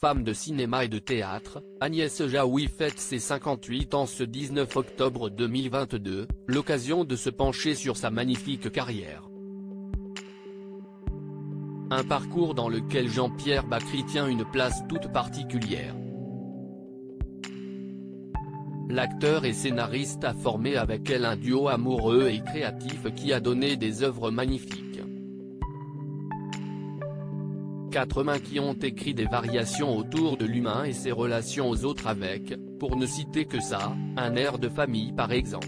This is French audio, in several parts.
Femme de cinéma et de théâtre, Agnès Jaoui fête ses 58 ans ce 19 octobre 2022, l'occasion de se pencher sur sa magnifique carrière. Un parcours dans lequel Jean-Pierre Bacri tient une place toute particulière. L'acteur et scénariste a formé avec elle un duo amoureux et créatif qui a donné des œuvres magnifiques. 4 mains qui ont écrit des variations autour de l'humain et ses relations aux autres avec, pour ne citer que ça, un air de famille par exemple.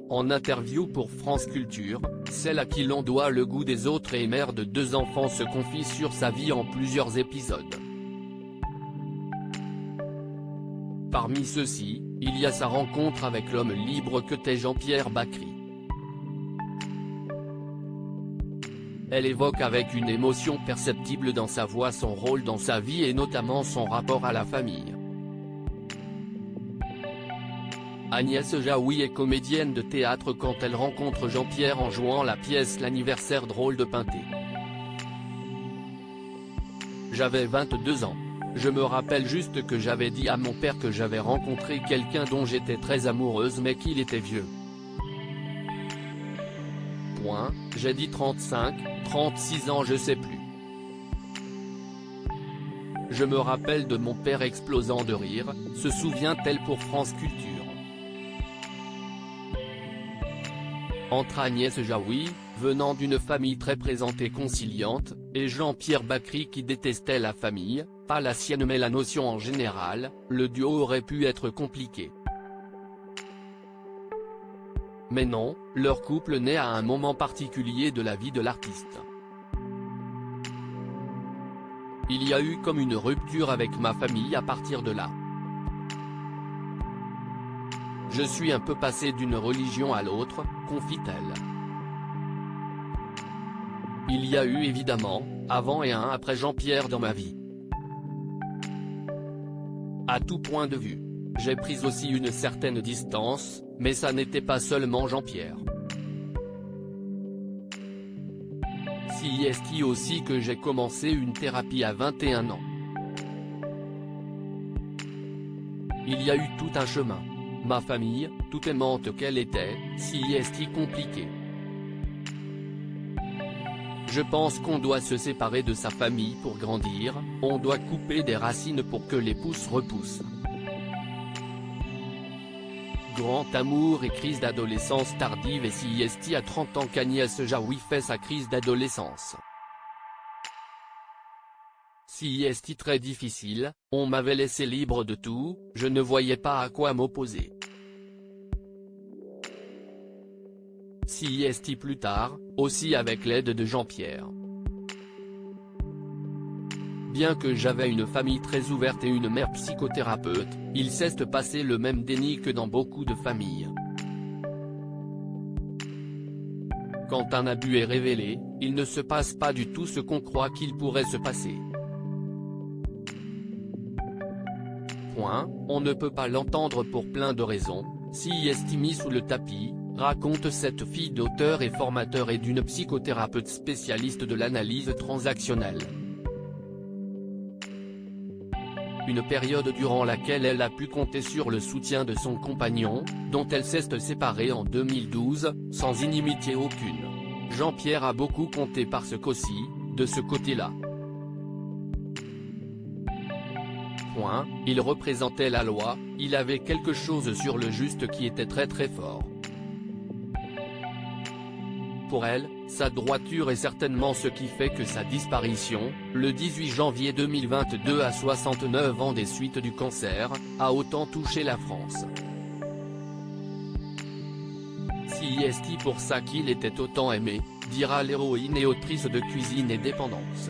En interview pour France Culture, celle à qui l'on doit le goût des autres et mère de 2 enfants se confie sur sa vie en plusieurs épisodes. Parmi ceux-ci, il y a sa rencontre avec l'homme libre que t'est Jean-Pierre Bacri. Elle évoque avec une émotion perceptible dans sa voix son rôle dans sa vie et notamment son rapport à la famille. Agnès Jaoui est comédienne de théâtre quand elle rencontre Jean-Pierre en jouant la pièce L'anniversaire drôle de Pinté. J'avais 22 ans. Je me rappelle juste que j'avais dit à mon père que j'avais rencontré quelqu'un dont j'étais très amoureuse mais qu'il était vieux. J'ai dit 35, 36 ans je sais plus. Je me rappelle de mon père explosant de rire, se souvient-elle pour France Culture. Entre Agnès Jaoui, venant d'une famille très présente et conciliante, et Jean-Pierre Bacri qui détestait la famille, pas la sienne mais la notion en général, le duo aurait pu être compliqué. Mais non, leur couple naît à un moment particulier de la vie de l'artiste. Il y a eu comme une rupture avec ma famille à partir de là. Je suis un peu passé d'une religion à l'autre, confie-t-elle. Il y a eu évidemment, avant et un après Jean-Pierre dans ma vie. À tout point de vue. J'ai pris aussi une certaine distance, mais ça n'était pas seulement Jean-Pierre. Si est aussi que j'ai commencé une thérapie à 21 ans. Il y a eu tout un chemin. Ma famille, tout aimante qu'elle était, si est compliquée. Je pense qu'on doit se séparer de sa famille pour grandir, on doit couper des racines pour que les pousses repoussent. Grand amour et crise d'adolescence tardive et si est à 30 ans qu'Agnès Jaoui fait sa crise d'adolescence. Si est très difficile, on m'avait laissé libre de tout, je ne voyais pas à quoi m'opposer. Si est plus tard, aussi avec l'aide de Jean-Pierre. Bien que j'avais une famille très ouverte et une mère psychothérapeute, il s'est passé le même déni que dans beaucoup de familles. Quand un abus est révélé, il ne se passe pas du tout ce qu'on croit qu'il pourrait se passer. On ne peut pas l'entendre pour plein de raisons, si est mis sous le tapis, raconte cette fille d'auteur et formateur et d'une psychothérapeute spécialiste de l'analyse transactionnelle. Une période durant laquelle elle a pu compter sur le soutien de son compagnon, dont elle s'est séparée en 2012, sans inimitié aucune. Jean-Pierre a beaucoup compté parce qu'aussi, de ce côté-là. Il représentait la loi, il avait quelque chose sur le juste qui était très très fort. Pour elle, sa droiture est certainement ce qui fait que sa disparition, le 18 janvier 2022 à 69 ans des suites du cancer, a autant touché la France. Si est pour ça qu'il était autant aimé, dira l'héroïne et autrice de Cuisine et Dépendance.